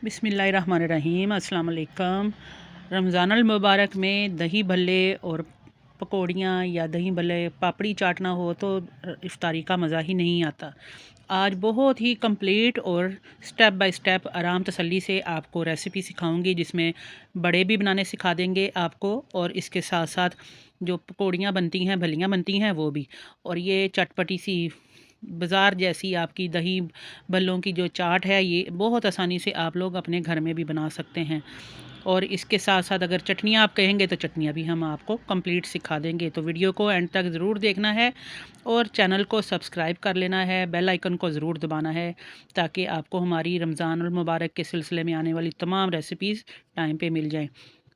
बिस्मिल्लाहिर्रहमानिर्रहीम। अस्सलाम वालेकुम। रमज़ानुल मुबारक में दही भल्ले और पकौड़ियाँ या दही भल्ले पापड़ी चाटना हो तो इफ्तारी का मज़ा ही नहीं आता। आज बहुत ही कंप्लीट और स्टेप बाय स्टेप आराम तसल्ली से आपको रेसिपी सिखाऊंगी, जिसमें बड़े भी बनाने सिखा देंगे आपको, और इसके साथ साथ जो पकौड़ियाँ बनती हैं, भल्लियाँ बनती हैं, वो भी। और ये चटपटी सी बाज़ार जैसी आपकी दही भल्लों की जो चाट है, ये बहुत आसानी से आप लोग अपने घर में भी बना सकते हैं। और इसके साथ साथ अगर चटनियाँ आप कहेंगे तो चटनियाँ भी हम आपको कंप्लीट सिखा देंगे। तो वीडियो को एंड तक ज़रूर देखना है और चैनल को सब्सक्राइब कर लेना है, बेल आइकन को ज़रूर दबाना है, ताकि आपको हमारी रमज़ानुल मुबारक के सिलसिले में आने वाली तमाम रेसिपीज़ टाइम पे मिल जाएं।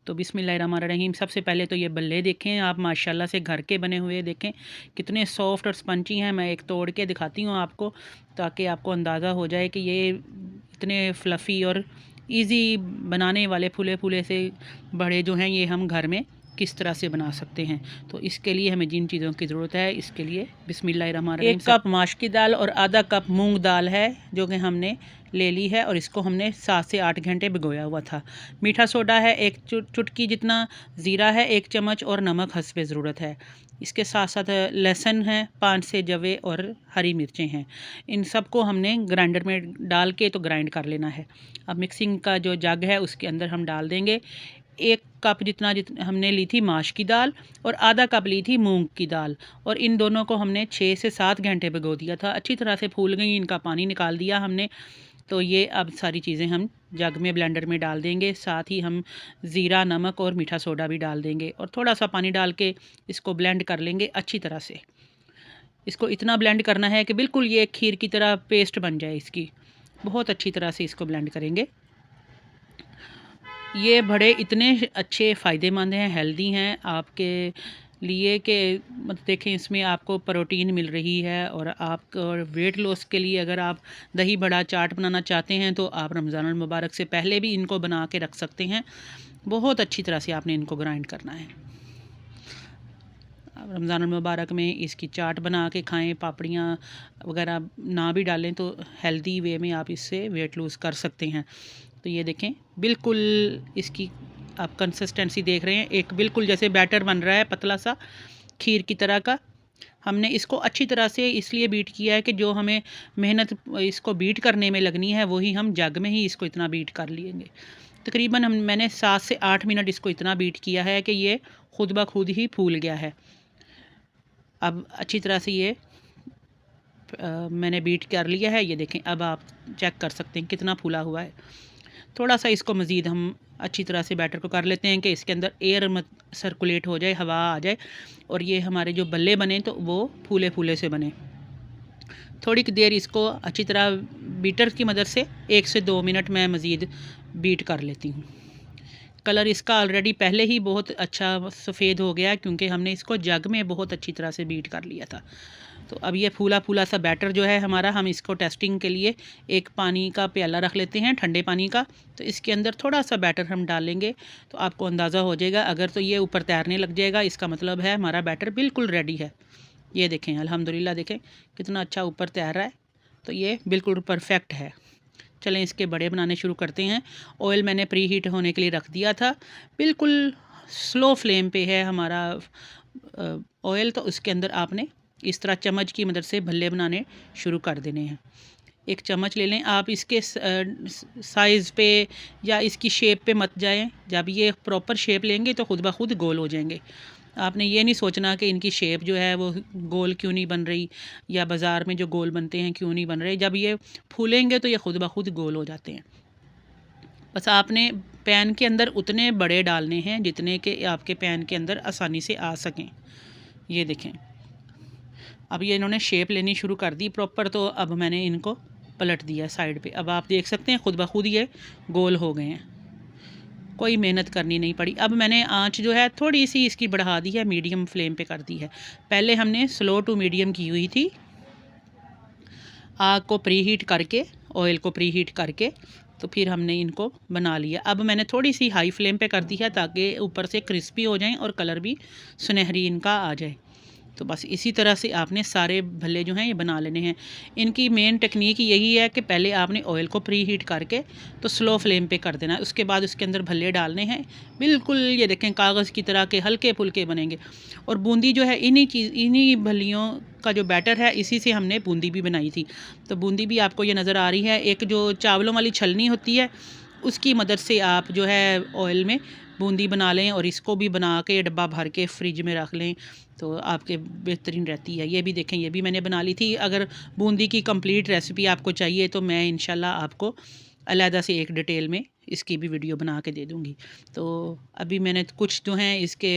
तो बिस्मिल्लाहिर्रहमानिर्रहीम। सबसे पहले तो ये बल्ले देखें आप, माशाल्लाह से घर के बने हुए, देखें कितने सॉफ्ट और स्पंची हैं। मैं एक तोड़ के दिखाती हूँ आपको, ताकि आपको अंदाज़ा हो जाए कि ये इतने फ्लफ़ी और इजी बनाने वाले फूले फूले से बड़े जो हैं, ये हम घर में किस तरह से बना सकते हैं। तो इसके लिए हमें जिन चीज़ों की ज़रूरत है, इसके लिए बिस्मिल्लाहिर्रहमानिर्रहीम, 1 कप माश की दाल और आधा कप मूंग दाल है, जो कि हमने ले ली है, और इसको हमने 7 से 8 घंटे भिगोया हुआ था। मीठा सोडा है 1 चुटकी जितना, ज़ीरा है 1 चम्मच, और नमक हस्बे ज़रूरत है। इसके साथ साथ लहसुन है 5 से जवे, और हरी मिर्चें हैं। इन सब को हमने ग्राइंडर में डाल के तो ग्राइंड कर लेना है। अब मिक्सिंग का जो जग है उसके अंदर हम डाल देंगे 1 कप जितना हमने ली थी माश की दाल, और आधा कप ली थी मूंग की दाल, और इन दोनों को हमने 6 से 7 घंटे भिगो दिया था। अच्छी तरह से फूल गई, इनका पानी निकाल दिया हमने। तो ये अब सारी चीज़ें हम जग में ब्लेंडर में डाल देंगे, साथ ही हम ज़ीरा, नमक और मीठा सोडा भी डाल देंगे, और थोड़ा सा पानी डाल के इसको ब्लेंड कर लेंगे अच्छी तरह से। इसको इतना ब्लेंड करना है कि बिल्कुल ये खीर की तरह पेस्ट बन जाए इसकी। बहुत अच्छी तरह से इसको ब्लेंड करेंगे। ये बड़े इतने अच्छे फ़ायदेमंद हैं, हेल्दी हैं आपके लिए कि मतलब देखें, इसमें आपको प्रोटीन मिल रही है, और आप वेट लॉस के लिए अगर आप दही बड़ा चाट बनाना चाहते हैं तो आप रमज़ानुल मुबारक से पहले भी इनको बना के रख सकते हैं। बहुत अच्छी तरह से आपने इनको ग्राइंड करना है। रमज़ानुल मुबारक में इसकी चाट बना के खाएं, पापड़ियाँ वगैरह ना भी डालें तो हेल्दी वे में आप इससे वेट लूज़ कर सकते हैं। तो ये देखें, बिल्कुल इसकी आप कंसिस्टेंसी देख रहे हैं, एक बिल्कुल जैसे बैटर बन रहा है पतला सा खीर की तरह का। हमने इसको अच्छी तरह से इसलिए बीट किया है कि जो हमें मेहनत इसको बीट करने में लगनी है, वही हम जग में ही इसको इतना बीट कर लेंगे। तकरीबन मैंने 7 से 8 मिनट इसको इतना बीट किया है कि ये खुद ब खुद ही फूल गया है। अब अच्छी तरह से ये मैंने बीट कर लिया है। ये देखें, अब आप चेक कर सकते हैं कितना फूला हुआ है। थोड़ा सा इसको मज़ीद हम अच्छी तरह से बैटर को कर लेते हैं कि इसके अंदर एयर मत सर्कुलेट हो जाए, हवा आ जाए, और ये हमारे जो बल्ले बने तो वो फूले फूले से बने। थोड़ी देर इसको अच्छी तरह बीटर की मदद से 1 से 2 मिनट मैं मज़ीद बीट कर लेती हूँ। कलर इसका ऑलरेडी पहले ही बहुत अच्छा सफ़ेद हो गया, क्योंकि हमने इसको जग में बहुत अच्छी तरह से बीट कर लिया था। तो अब ये फूला फूला सा बैटर जो है हमारा, हम इसको टेस्टिंग के लिए एक पानी का प्याला रख लेते हैं, ठंडे पानी का। तो इसके अंदर थोड़ा सा बैटर हम डालेंगे, तो आपको अंदाज़ा हो जाएगा। अगर तो ये ऊपर तैरने लग जाएगा, इसका मतलब है हमारा बैटर बिल्कुल रेडी है। ये देखें, अल्हम्दुलिल्लाह, देखें कितना अच्छा ऊपर तैर रहा है। तो ये बिल्कुल परफेक्ट है। चलें इसके बड़े बनाने शुरू करते हैं। ऑयल मैंने प्री हीट होने के लिए रख दिया था, बिल्कुल स्लो फ्लेम पे है हमारा ऑयल। तो उसके अंदर आपने इस तरह चम्मच की मदद से भल्ले बनाने शुरू कर देने हैं। एक चम्मच ले लें आप, इसके साइज़ पे या इसकी शेप पे मत जाएं। जब ये प्रॉपर शेप लेंगे तो खुद ब खुद गोल हो जाएंगे। आपने ये नहीं सोचना कि इनकी शेप जो है वो गोल क्यों नहीं बन रही, या बाज़ार में जो गोल बनते हैं क्यों नहीं बन रहे। जब ये फूलेंगे तो ये खुद ब खुद गोल हो जाते हैं। बस आपने पैन के अंदर उतने बड़े डालने हैं जितने के आपके पैन के अंदर आसानी से आ सकें। ये देखें, अब ये इन्होंने शेप लेनी शुरू कर दी प्रॉपर, तो अब मैंने इनको पलट दिया साइड पे। अब आप देख सकते हैं खुद ब खुद ये गोल हो गए हैं, कोई मेहनत करनी नहीं पड़ी। अब मैंने आंच जो है थोड़ी सी इसकी बढ़ा दी है, मीडियम फ्लेम पे कर दी है। पहले हमने स्लो टू मीडियम की हुई थी, आग को प्री हीट करके, ऑयल को प्री हीट करके, तो फिर हमने इनको बना लिया। अब मैंने थोड़ी सी हाई फ्लेम पे कर दी है, ताकि ऊपर से क्रिस्पी हो जाएं और कलर भी सुनहरी इनका आ जाए। तो बस इसी तरह से आपने सारे भल्ले जो हैं ये बना लेने हैं। इनकी मेन टेक्निक यही है कि पहले आपने ऑयल को प्री हीट करके तो स्लो फ्लेम पे कर देना है, उसके बाद उसके अंदर भल्ले डालने हैं। बिल्कुल ये देखें कागज़ की तरह के हल्के फुल्के बनेंगे। और बूंदी जो है इन्हीं भल्लियों का जो बैटर है इसी से हमने बूंदी भी बनाई थी। तो बूंदी भी आपको ये नज़र आ रही है। एक जो चावलों वाली छलनी होती है उसकी मदद से आप जो है ऑयल में बूंदी बना लें और इसको भी बना के डब्बा भर के फ्रिज में रख लें तो आपके बेहतरीन रहती है। ये भी देखें, ये भी मैंने बना ली थी। अगर बूंदी की कंप्लीट रेसिपी आपको चाहिए तो मैं इंशाल्लाह आपको अलहदा से एक डिटेल में इसकी भी वीडियो बना के दे दूँगी। तो अभी मैंने कुछ जो हैं इसके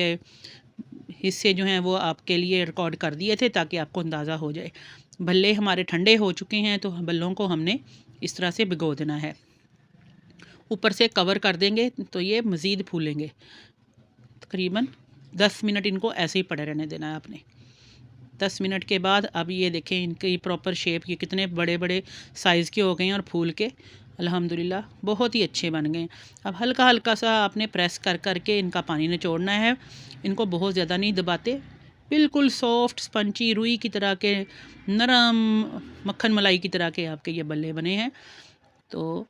हिस्से जो हैं वो आपके लिए रिकॉर्ड कर दिए थे ताकि आपको अंदाज़ा हो जाए। भल्ले हमारे ठंडे हो चुके हैं तो भल्लों को हमने इस तरह से भिगो देना है। ऊपर से कवर कर देंगे तो ये मज़ीद फूलेंगे। तकरीबन 10 मिनट इनको ऐसे ही पड़े रहने देना है आपने। 10 मिनट के बाद अब ये देखें इनकी प्रॉपर शेप, ये कितने बड़े बड़े साइज़ के हो गए हैं और फूल के अल्हम्दुलिल्लाह बहुत ही अच्छे बन गए हैं। अब हल्का हल्का सा आपने प्रेस कर कर के इनका पानी निचोड़ना है। इनको बहुत ज़्यादा नहीं दबाते, बिल्कुल सॉफ्ट स्पंची रुई की तरह के नरम मक्खन मलाई की तरह के आपके ये बल्ले बने हैं। तो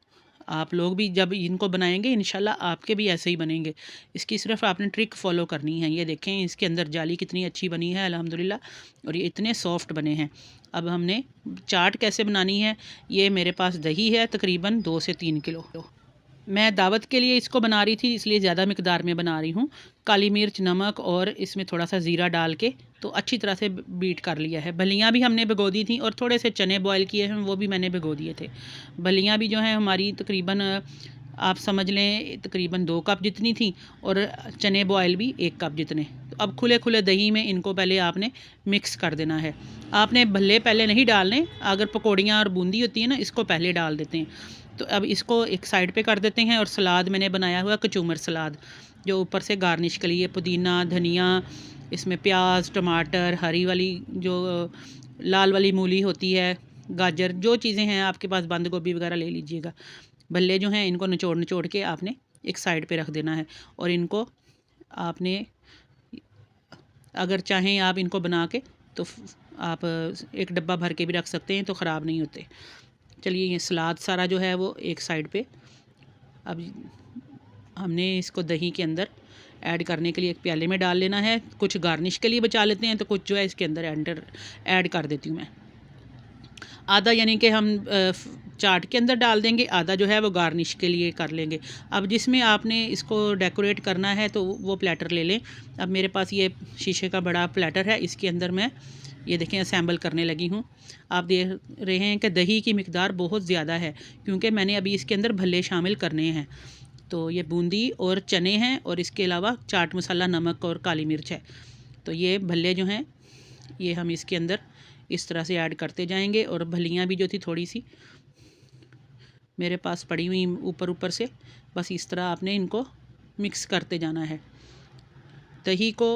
आप लोग भी जब इनको बनाएंगे इंशाल्लाह आपके भी ऐसे ही बनेंगे। इसकी सिर्फ आपने ट्रिक फॉलो करनी है। ये देखें इसके अंदर जाली कितनी अच्छी बनी है अल्हम्दुलिल्लाह और ये इतने सॉफ्ट बने हैं। अब हमने चाट कैसे बनानी है, ये मेरे पास दही है तकरीबन 2 से 3 किलो। मैं दावत के लिए इसको बना रही थी इसलिए ज़्यादा मिकदार में बना रही हूँ। काली मिर्च, नमक और इसमें थोड़ा सा ज़ीरा डाल के तो अच्छी तरह से बीट कर लिया है। भलियाँ भी हमने भिगो दी थी और थोड़े से चने बॉयल किए हैं वो भी मैंने भिगो दिए थे। भलियाँ भी जो हैं हमारी तकरीबन आप समझ लें तकरीबन 2 कप जितनी थी और चने बॉयल भी 1 कप जितने। तो अब खुले खुले दही में इनको पहले आपने मिक्स कर देना है। आपने भल्ले पहले नहीं डालने, अगर पकौड़ियाँ और बूंदी होती है ना इसको पहले डाल देते हैं। तो अब इसको एक साइड पे कर देते हैं और सलाद मैंने बनाया हुआ कचूमर सलाद जो ऊपर से गार्निश के लिए पुदीना, धनिया, इसमें प्याज, टमाटर, हरी वाली जो लाल वाली मूली होती है, गाजर, जो चीज़ें हैं आपके पास, बंद गोभी वगैरह ले लीजिएगा। भल्ले जो हैं इनको निचोड़ निचोड़ के आपने एक साइड पे रख देना है और इनको आपने अगर चाहें आप इनको बना के तो आप एक डब्बा भर के भी रख सकते हैं तो ख़राब नहीं होते। चलिए ये सलाद सारा जो है वो एक साइड पे अब हमने इसको दही के अंदर ऐड करने के लिए एक प्याले में डाल लेना है। कुछ गार्निश के लिए बचा लेते हैं तो कुछ जो है इसके अंदर ऐड कर देती हूँ मैं। आधा यानी कि हम चाट के अंदर डाल देंगे, आधा जो है वो गार्निश के लिए कर लेंगे। अब जिसमें आपने इसको डेकोरेट करना है तो वो प्लेटर ले लें। अब मेरे पास ये शीशे का बड़ा प्लेटर है, इसके अंदर मैं ये देखें असेंबल करने लगी हूँ। आप देख रहे हैं कि दही की मिकदार बहुत ज़्यादा है क्योंकि मैंने अभी इसके अंदर भल्ले शामिल करने हैं। तो ये बूंदी और चने हैं और इसके अलावा चाट मसाला, नमक और काली मिर्च है। तो ये भल्ले जो हैं ये हम इसके अंदर इस तरह से ऐड करते जाएंगे। और भलियाँ भी जो थी थोड़ी सी मेरे पास पड़ी हुई ऊपर ऊपर से, बस इस तरह आपने इनको मिक्स करते जाना है। दही को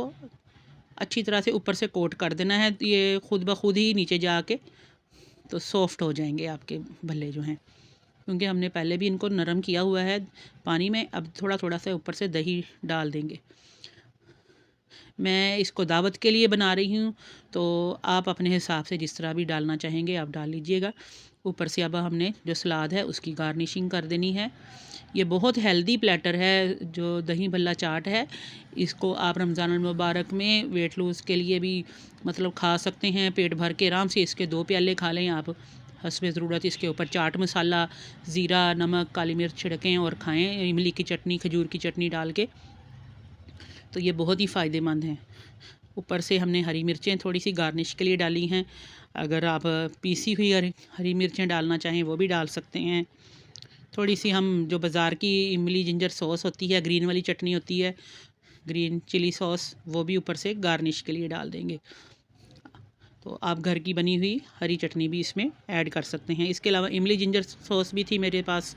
अच्छी तरह से ऊपर से कोट कर देना है, ये खुद ब खुद ही नीचे जाके तो सॉफ्ट हो जाएंगे आपके भल्ले जो हैं, क्योंकि हमने पहले भी इनको नरम किया हुआ है पानी में। अब थोड़ा थोड़ा सा ऊपर से दही डाल देंगे। मैं इसको दावत के लिए बना रही हूँ तो आप अपने हिसाब से जिस तरह भी डालना चाहेंगे आप डाल लीजिएगा। ऊपर से अब हमने जो सलाद है उसकी गार्निशिंग कर देनी है। ये बहुत हेल्दी प्लेटर है जो दही भल्ला चाट है। इसको आप रमज़ान मुबारक में वेट लूज़ के लिए भी मतलब खा सकते हैं, पेट भर के आराम से इसके 2 प्याले खा लें आप हस्बे ज़रूरत। इसके ऊपर चाट मसाला, ज़ीरा, नमक, काली मिर्च छिड़कें और खाएं इमली की चटनी, खजूर की चटनी डाल के, तो ये बहुत ही फ़ायदेमंद हैं। ऊपर से हमने हरी मिर्चें थोड़ी सी गार्निश के लिए डाली हैं। अगर आप पीसी हुई हरी मिर्चें डालना चाहें वो भी डाल सकते हैं। थोड़ी सी हम जो बाज़ार की इमली जिंजर सॉस होती है, ग्रीन वाली चटनी होती है, ग्रीन चिली सॉस, वो भी ऊपर से गार्निश के लिए डाल देंगे। तो आप घर की बनी हुई हरी चटनी भी इसमें ऐड कर सकते हैं। इसके अलावा इमली जिंजर सॉस भी थी मेरे पास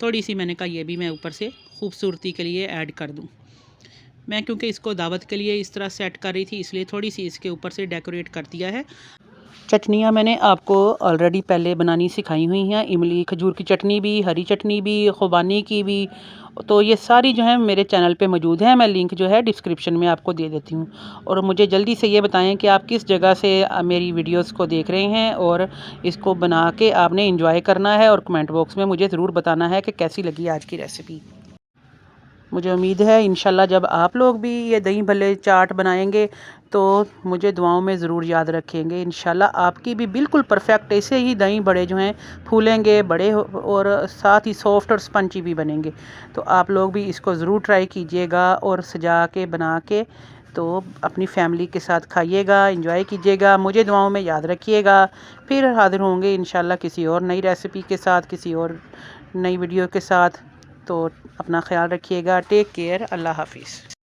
थोड़ी सी, मैंने कहा ये भी मैं ऊपर से खूबसूरती के लिए ऐड कर दूँ। मैं क्योंकि इसको दावत के लिए इस तरह सेट कर रही थी इसलिए थोड़ी सी इसके ऊपर से डेकोरेट कर दिया है। चटनियाँ मैंने आपको ऑलरेडी पहले बनानी सिखाई हुई हैं, इमली खजूर की चटनी भी, हरी चटनी भी, खुबानी की भी। तो ये सारी जो है मेरे चैनल पे मौजूद है, मैं लिंक जो है डिस्क्रिप्शन में आपको दे देती हूँ। और मुझे जल्दी से ये बताएं कि आप किस जगह से मेरी वीडियोस को देख रहे हैं और इसको बना के आपने इंजॉय करना है, और कमेंट बॉक्स में मुझे ज़रूर बताना है कि कैसी लगी आज की रेसिपी। मुझे उम्मीद है इंशाल्लाह जब आप लोग भी ये दही भल्ले चाट बनाएंगे तो मुझे दुआओं में ज़रूर याद रखेंगे। इंशाल्लाह आपकी भी बिल्कुल परफेक्ट ऐसे ही दही बड़े जो हैं फूलेंगे बड़े और साथ ही सॉफ्ट और स्पंची भी बनेंगे। तो आप लोग भी इसको ज़रूर ट्राई कीजिएगा और सजा के बना के तो अपनी फैमिली के साथ खाइएगा, एंजॉय कीजिएगा, मुझे दुआओं में याद रखिएगा। फिर हाज़िर होंगे इंशाल्लाह किसी और नई रेसिपी के साथ, किसी और नई वीडियो के साथ। तो अपना ख्याल रखिएगा। Take care. अल्लाह हाफिज़।